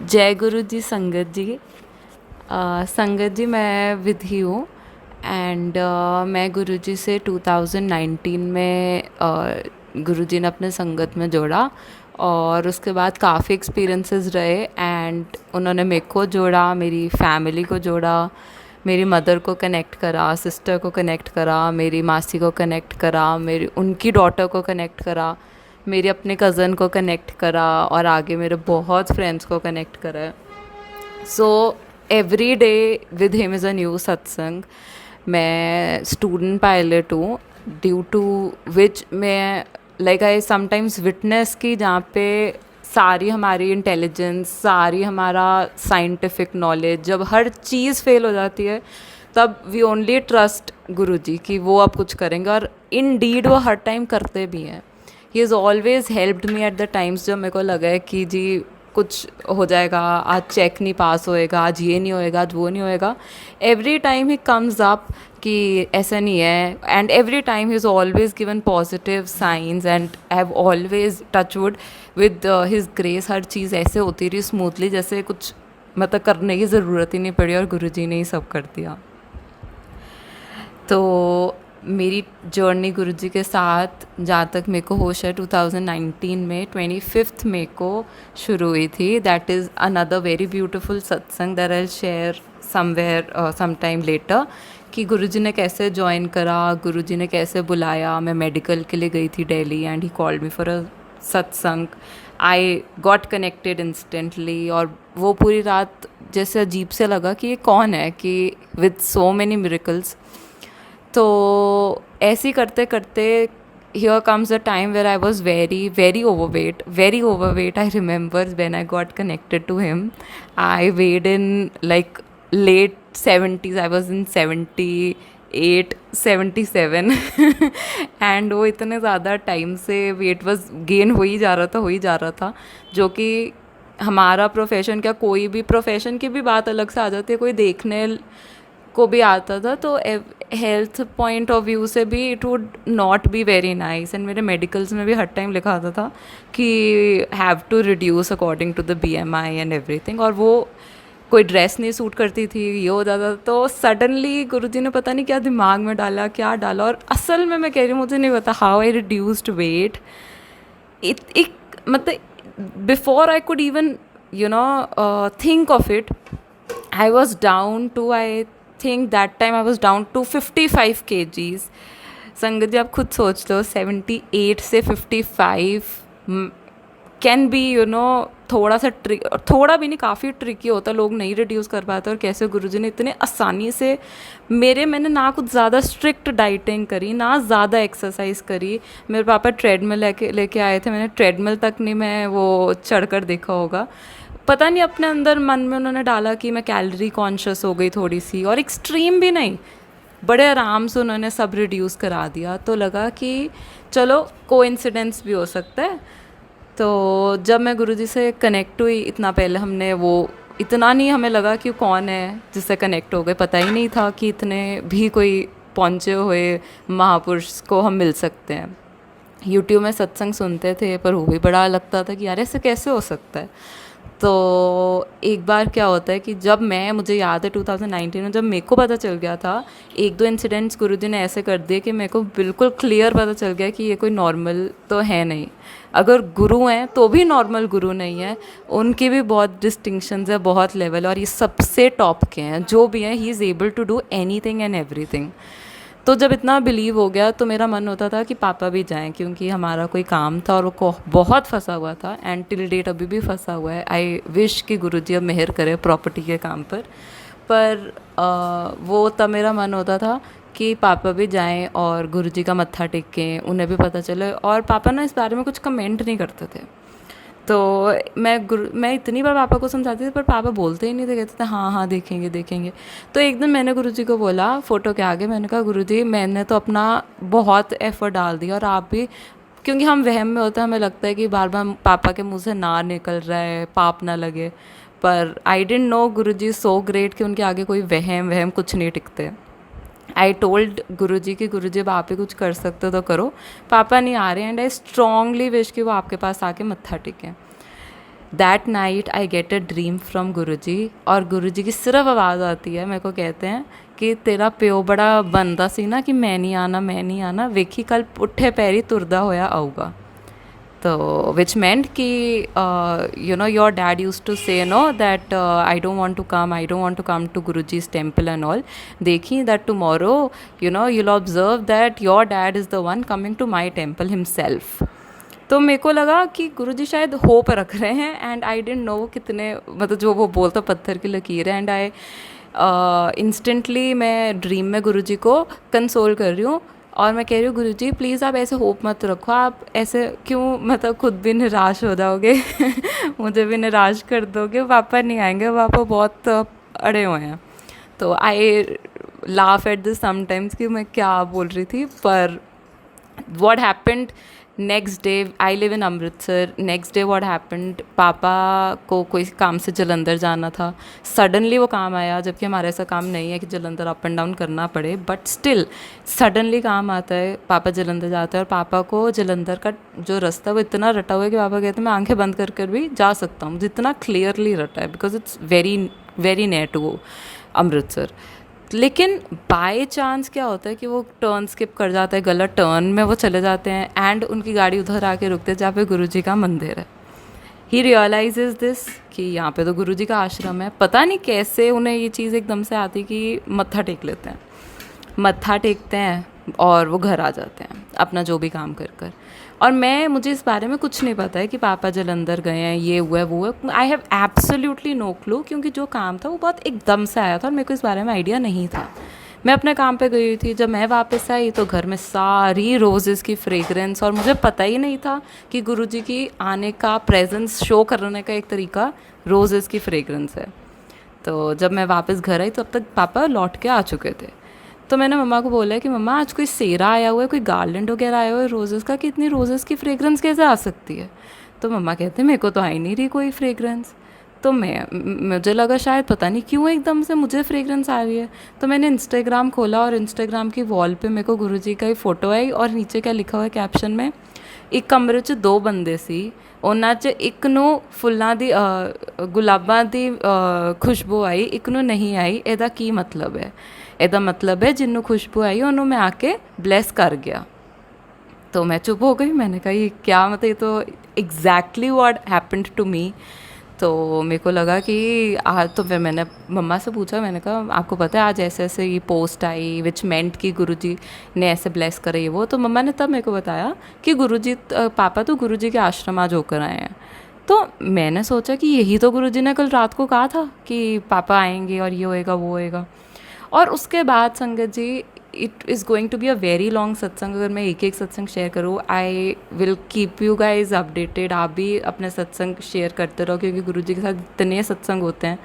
जय गुरु जी संगत जी। संगत जी मैं विधि हूँ एंड मैं गुरु जी से 2019 में गुरु जी ने अपने संगत में जोड़ा और उसके बाद काफ़ी एक्सपीरियंसेस रहे एंड उन्होंने मेरे को जोड़ा, मेरी फैमिली को जोड़ा, मेरी मदर को कनेक्ट करा, सिस्टर को कनेक्ट करा, मेरी मासी को कनेक्ट करा, मेरी उनकी डॉटर को कनेक्ट करा, मेरे अपने कज़न को कनेक्ट करा और आगे मेरे बहुत फ्रेंड्स को कनेक्ट करा है। So every day with him is a new सत्संग। मैं स्टूडेंट पायलट हूँ, ड्यू टू विच मैं लाइक आई समटाइम्स विटनेस की जहाँ पे सारी हमारी इंटेलिजेंस, सारी हमारा साइंटिफिक नॉलेज, जब हर चीज़ फेल हो जाती है तब वी ओनली ट्रस्ट गुरु जी कि वो अब कुछ करेंगे और इन डीड वो हर टाइम करते भी हैं। He is always helped me at the times जब मेरे को लगा है कि जी कुछ हो जाएगा, आज चेक नहीं पास होएगा, आज ये नहीं होएगा, आज वो नहीं होएगा। Every time he comes up कि ऐसा नहीं है and every time he is always given positive signs and I have always touchwood with his grace. हर चीज़ ऐसे होती रही स्मूथली जैसे कुछ मतलब करने की ज़रूरत ही नहीं पड़ी और गुरु जी ने ही सब कर दिया। तो मेरी जर्नी गुरुजी के साथ जहाँ तक मेरे को होश है 2019 में 25 मई को शुरू हुई थी। That is another very beautiful satsang that I share somewhere some time later कि गुरुजी ने कैसे ज्वाइन करा, गुरुजी ने कैसे बुलाया। मैं मेडिकल के लिए गई थी Delhi and he called me for a satsang. I got connected instantly और वो पूरी रात जैसे अजीब से लगा कि ये कौन है कि विद सो मैनी मिरेकल्स। तो ऐसे ही करते करते here comes a time where I was very overweight. I remember when I got connected to him, I weighed in like late 70s. I was in 78 77 and वो इतने ज़्यादा time से wait was gain हो ही जा रहा था जो कि हमारा प्रोफेशन क्या, कोई भी प्रोफेशन की भी बात अलग से आ जाती है, कोई देखने को भी आता था तो हेल्थ पॉइंट ऑफ व्यू से भी it would not be very nice. And मेरे मेडिकल्स में भी हर टाइम लिखा आता था कि have to reduce according to the BMI and everything, और वो कोई ड्रेस नहीं सूट करती थी, ये हो जाता। तो सडनली गुरुजी ने पता नहीं क्या दिमाग में डाला, क्या डाला, और असल में मैं कह रही हूँ मुझे नहीं पता हाउ आई रिड्यूस्ड वेट। मतलब before I could even think of it, I was down to, I think that time I was down to 55 kgs। संगत जी आप खुद सोच लो 78 से 55 कैन बी थोड़ा सा थोड़ा भी नहीं, काफ़ी ट्रिकी होता, लोग नहीं रिड्यूस कर पाते। और कैसे गुरुजी ने इतने आसानी से मैंने ना कुछ ज़्यादा स्ट्रिक्ट डाइटिंग करी, ना ज़्यादा एक्सरसाइज करी। मेरे पापा ट्रेडमिल लेके आए थे, मैंने ट्रेडमिल तक नहीं मैं वो चढ़ कर देखा होगा। पता नहीं अपने अंदर मन में उन्होंने डाला कि मैं कैलोरी कॉन्शियस हो गई थोड़ी सी, और एक्सट्रीम भी नहीं, बड़े आराम से उन्होंने सब रिड्यूस करा दिया। तो लगा कि चलो कोइंसिडेंस भी हो सकता है। तो जब मैं गुरुजी से कनेक्ट हुई, इतना पहले हमने वो इतना नहीं हमें लगा कि कौन है जिससे कनेक्ट हो गए, पता ही नहीं था कि इतने भी कोई पहुँचे हुए महापुरुष को हम मिल सकते हैं। यूट्यूब में सत्संग सुनते थे पर वो भी बड़ा लगता था कि यार ऐसे कैसे हो सकता है। तो एक बार क्या होता है कि जब मुझे याद है 2019 में जब मेरे को पता चल गया था, एक दो इंसिडेंट्स गुरुजी ने ऐसे कर दिए कि मेरे को बिल्कुल क्लियर पता चल गया कि ये कोई नॉर्मल तो है नहीं। अगर गुरु हैं तो भी नॉर्मल गुरु नहीं है, उनकी भी बहुत डिस्टिंक्शंस है, बहुत लेवल, और ये सबसे टॉप के हैं जो भी हैं। He is able to do anything and everything. तो जब इतना बिलीव हो गया तो मेरा मन होता था कि पापा भी जाएं, क्योंकि हमारा कोई काम था और वो बहुत फंसा हुआ था एंड टिल डेट अभी भी फंसा हुआ है। आई विश कि गुरुजी अब मेहर करे प्रॉपर्टी के काम पर वो तब मेरा मन होता था कि पापा भी जाएं और गुरुजी का मत्था टेकें, उन्हें भी पता चले। और पापा ना इस बारे में कुछ कमेंट नहीं करते थे। तो मैं इतनी बार पापा को समझाती थी पर पापा बोलते ही नहीं थे, कहते थे हाँ हाँ देखेंगे देखेंगे। तो एक दिन मैंने गुरुजी को बोला फ़ोटो के आगे, मैंने कहा गुरुजी मैंने तो अपना बहुत एफ़र्ट डाल दिया और आप भी, क्योंकि हम वहम में होते हैं, हमें लगता है कि बार बार पापा के मुंह से ना निकल रहा है, पाप ना लगे। पर I didn't know Guruji so great कि उनके आगे कोई वहम कुछ नहीं टिकते। आई टोल्ड गुरुजी कि गुरुजी अब आप ही कुछ कर सकते हो तो करो, पापा नहीं आ रहे, एंड आई स्ट्रांगली विश कि वो आपके पास आके मत्था टेकें। That night I get a dream from Guruji, और गुरुजी की सिर्फ आवाज़ आती है, मेरे को कहते हैं कि तेरा प्यो बड़ा बनदा सी ना कि मैं नहीं आना, मैं नहीं आना, वेखी कल पुट्ठे पैरी तुरदा होया आऊगा। तो विच मेंट कि you know your dad used to say no that I don't want to come, I don't want to come to Guruji's temple and all, देखी that tomorrow you know you'll observe that your dad is the one coming to my temple himself. तो मेरे को लगा कि गुरुजी शायद hope रख रहे हैं, एंड आई डेंट नो वो कितने, मतलब जो वो बोलता पत्थर की लकीर है, एंड आई इंस्टेंटली मैं ड्रीम में गुरुजी को कंसोल कर रही हूँ, और मैं कह रही हूँ गुरुजी प्लीज़ आप ऐसे होप मत रखो, आप ऐसे क्यों, मतलब खुद भी निराश हो जाओगे मुझे भी निराश कर दोगे, पापा नहीं आएंगे, पापा बहुत अड़े हुए हैं। तो आई लाफ एट दिस समटाइम्स कि मैं क्या बोल रही थी। पर what happened next day, I live in Amritsar, next day what happened, पापा को कोई काम से जलंधर जाना था, सडनली वो काम आया, जबकि हमारे ऐसा काम नहीं है कि जलंधर अप एंड डाउन करना पड़े, बट स्टिल सडनली काम आता है, पापा जलंधर जाते हैं, और पापा को जलंधर का जो रास्ता है वो इतना रटा हुआ है कि पापा कहते हैं मैं आंखें बंद कर कर भी जा सकता हूँ, जितना क्लियरली रटा है, because it's very very near to Amritsar. लेकिन बाय चांस क्या होता है कि वो टर्न स्किप कर जाता है, गलत टर्न में वो चले जाते हैं, एंड उनकी गाड़ी उधर आके रुकते हैं जहाँ पे गुरुजी का मंदिर है। ही रियलाइजेज दिस कि यहाँ पे तो गुरुजी का आश्रम है, पता नहीं कैसे उन्हें ये चीज़ एकदम से आती कि मत्था टेक लेते हैं, मत्था टेकते हैं और वो घर आ जाते हैं अपना जो भी काम कर कर। और मुझे इस बारे में कुछ नहीं पता है कि पापा जलंधर गए हैं, ये हुआ है वो है, I have absolutely no clue, क्योंकि जो काम था वो बहुत एकदम से आया था और मेरे को इस बारे में आइडिया नहीं था। मैं अपने काम पे गई हुई थी, जब मैं वापस आई तो घर में सारी रोज़ेज़ की फ्रेगरेंस, और मुझे पता ही नहीं था कि गुरुजी की आने का प्रेजेंस शो करने का एक तरीका रोज़ेज़ की फ्रेगरेंस है। तो जब मैं वापस घर आई तब तक पापा लौट के आ चुके थे। तो मैंने मम्मा को बोला कि मम्मा आज कोई सेरा आया हुआ है, कोई गार्लैंड वगैरह आया हुआ है रोज़ेज़ का, कि इतनी रोज़ेज़ की फ्रेगरेंस कैसे आ सकती है। तो मम्मा कहते हैं मेरे को तो आ ही नहीं रही कोई फ्रेगरेंस। तो मुझे लगा शायद पता नहीं क्यों एकदम से मुझे फ्रेगरेंस आ रही है। तो मैंने इंस्टाग्राम खोला और इंस्टाग्राम की वॉल पे मेरे को गुरुजी का ही फ़ोटो आई, और नीचे क्या लिखा हुआ है कैप्शन में, एक कमरे 'ਚ दो बंदे सी, ਉਹਨਾਂ 'ਚ ਇੱਕ ਨੂੰ ਫੁੱਲਾਂ ਦੀ ਗੁਲਾਬਾਂ ਦੀ ਖੁਸ਼ਬੂ ਆਈ, ਇੱਕ ਨੂੰ ਨਹੀਂ ਆਈ, ਇਹਦਾ ਕੀ ਮਤਲਬ ਹੈ। ਇਹਦਾ मतलब है जिन्हों खुशबू आई उन्होंने मैं आके ब्लेस कर गया। तो मैं चुप हो गई, मैंने कहा ये क्या, मतलब ये तो exactly what happened to me. तो मेरे को लगा कि आज तो फिर मैंने मम्मा से पूछा, मैंने कहा आपको पता है आज ऐसे ऐसे ये पोस्ट आई विच मेंट कि गुरुजी ने ऐसे ब्लेस करे ये वो। तो मम्मा ने तब मेरे को बताया कि गुरुजी पापा तो गुरुजी के आश्रम आज होकर आए हैं। तो मैंने सोचा कि यही तो गुरुजी ने कल रात को कहा था कि पापा आएंगे और ये होएगा वो होएगा। और उसके बाद संगत जी it is going to be a very long satsang, अगर मैं एक एक सत्संग शेयर करूँ I will keep you guys updated. आप भी अपने सत्संग शेयर करते रहो, क्योंकि गुरुजी के साथ इतने सत्संग होते हैं।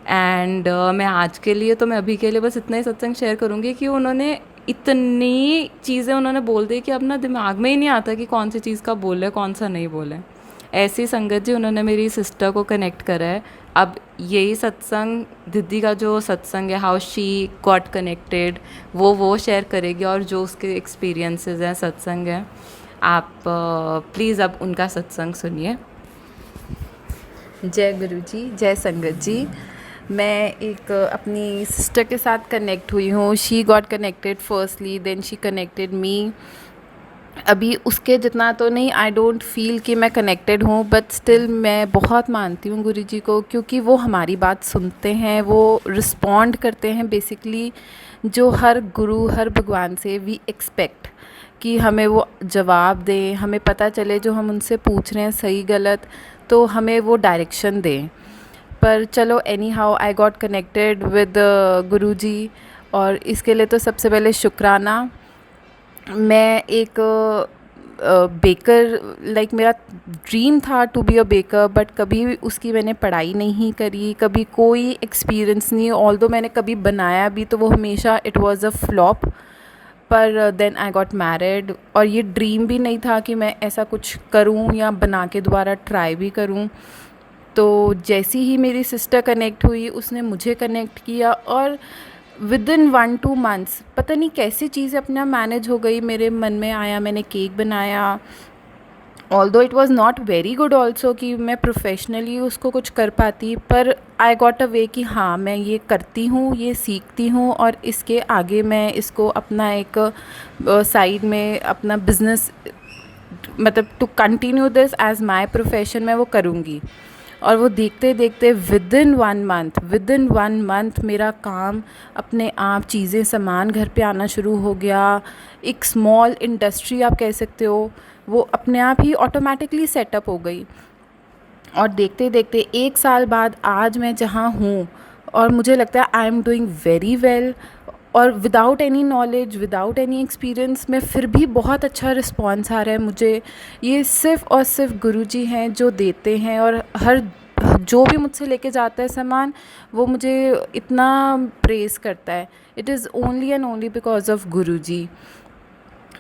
एंड मैं आज के लिए तो मैं अभी के लिए बस इतना ही सत्संग शेयर करूँगी कि उन्होंने इतनी चीज़ें उन्होंने बोल दी कि अपना दिमाग में ही नहीं आता कि कौन सी चीज़ का बोले कौन सा नहीं बोले। ऐसी संगत जी उन्होंने मेरी सिस्टर को कनेक्ट करा है। अब यही सत्संग दीदी का जो सत्संग है हाउ शी गॉट कनेक्टेड वो शेयर करेगी, और जो उसके एक्सपीरियंसेस हैं सत्संग है, आप प्लीज़ अब उनका सत्संग सुनिए। जय गुरु जी, जय संगत जी। मैं एक अपनी सिस्टर के साथ कनेक्ट हुई हूँ। She got connected firstly, then she connected me. अभी उसके जितना तो नहीं, आई डोंट फील कि मैं कनेक्टेड हूँ, बट स्टिल मैं बहुत मानती हूँ गुरु जी को, क्योंकि वो हमारी बात सुनते हैं, वो रिस्पॉन्ड करते हैं बेसिकली, जो हर गुरु हर भगवान से वी एक्सपेक्ट कि हमें वो जवाब दें, हमें पता चले जो हम उनसे पूछ रहे हैं सही गलत, तो हमें वो डायरेक्शन दें। पर चलो any how I got connected with गुरु जी, और इसके लिए तो सबसे पहले शुक्राना। मैं एक बेकर लाइक मेरा ड्रीम था to be a baker, but कभी उसकी मैंने पढ़ाई नहीं करी, कभी कोई एक्सपीरियंस नहीं। ऑल्दो मैंने कभी बनाया भी तो वो हमेशा इट वाज अ फ्लॉप। पर देन आई गॉट मैरिड, और ये ड्रीम भी नहीं था कि मैं ऐसा कुछ करूं या बना के दोबारा ट्राई भी करूं। तो जैसी ही मेरी सिस्टर कनेक्ट हुई, उसने मुझे कनेक्ट किया, और विदिन 1-2 मंथ्स पता नहीं कैसी चीज़ अपना मैनेज हो गई। मेरे मन में आया, मैंने केक बनाया, although it was not very good also कि मैं प्रोफेशनली उसको कुछ कर पाती, पर आई गॉट अ वे कि हाँ मैं ये करती हूँ, ये सीखती हूँ और इसके आगे मैं इसको अपना एक साइड में अपना बिजनेस, मतलब to continue this as my profession मैं वो करूँगी। और वो देखते देखते विद इन 1 मंथ मेरा काम अपने आप, चीज़ें सामान घर पे आना शुरू हो गया। एक स्मॉल इंडस्ट्री आप कह सकते हो, वो अपने आप ही ऑटोमेटिकली सेटअप हो गई। और देखते देखते 1 साल बाद आज मैं जहाँ हूँ, और मुझे लगता है I am doing very well. और without any knowledge, without any experience में फिर भी बहुत अच्छा रिस्पॉन्स आ रहा है मुझे। ये सिर्फ़ और सिर्फ गुरुजी हैं जो देते हैं, और हर जो भी मुझसे लेके जाता है सामान, वो मुझे इतना प्रेज़ करता है। It is only and only because of Guruji.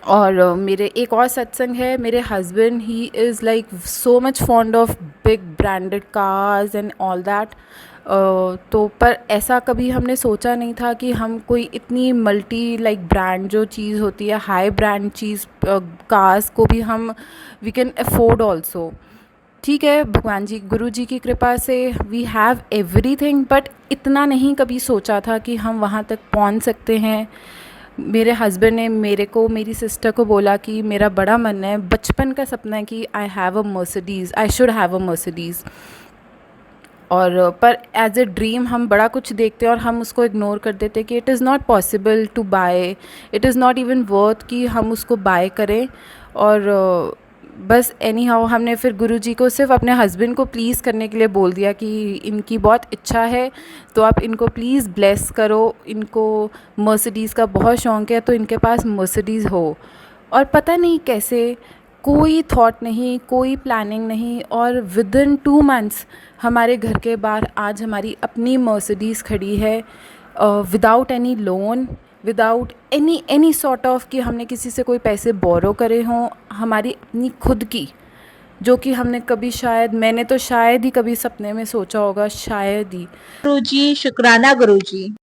और मेरे एक और सत्संग है, मेरे हस्बैंड ही is like so much fond of big branded cars and all that. तो पर ऐसा कभी हमने सोचा नहीं था कि हम कोई इतनी मल्टी लाइक ब्रांड जो चीज़ होती है, हाई ब्रांड चीज़, कार्स को भी हम वी कैन अफोर्ड ऑल्सो। ठीक है, भगवान जी, गुरु जी की कृपा से वी हैव एवरीथिंग, बट इतना नहीं कभी सोचा था कि हम वहाँ तक पहुँच सकते हैं। मेरे हस्बैंड ने मेरे को, मेरी सिस्टर को बोला कि मेरा बड़ा मन है, बचपन का सपना है कि I have a Mercedes, I should have a Mercedes. और पर एज अ ड्रीम हम बड़ा कुछ देखते हैं और हम उसको इग्नोर कर देते हैं कि it is not possible to buy, it is not even worth कि हम उसको बाय करें। और बस एनी हाउ हमने फिर गुरुजी को सिर्फ अपने हस्बैंड को प्लीज़ करने के लिए बोल दिया कि इनकी बहुत इच्छा है, तो आप इनको प्लीज़ ब्लेस करो, इनको मर्सिडीज़ का बहुत शौक़ है, तो इनके पास मर्सिडीज़ हो। और पता नहीं कैसे, कोई थॉट नहीं, कोई प्लानिंग नहीं, और विद इन 2 मंथ्स हमारे घर के बाहर आज हमारी अपनी मर्सिडीज़ खड़ी है, without any loan, without any sort of कि हमने किसी से कोई पैसे बोरो करे हों, हमारी अपनी खुद की, जो कि हमने कभी, शायद मैंने तो शायद ही कभी सपने में सोचा होगा, शायद ही। गुरुजी, शुक्राना गुरुजी।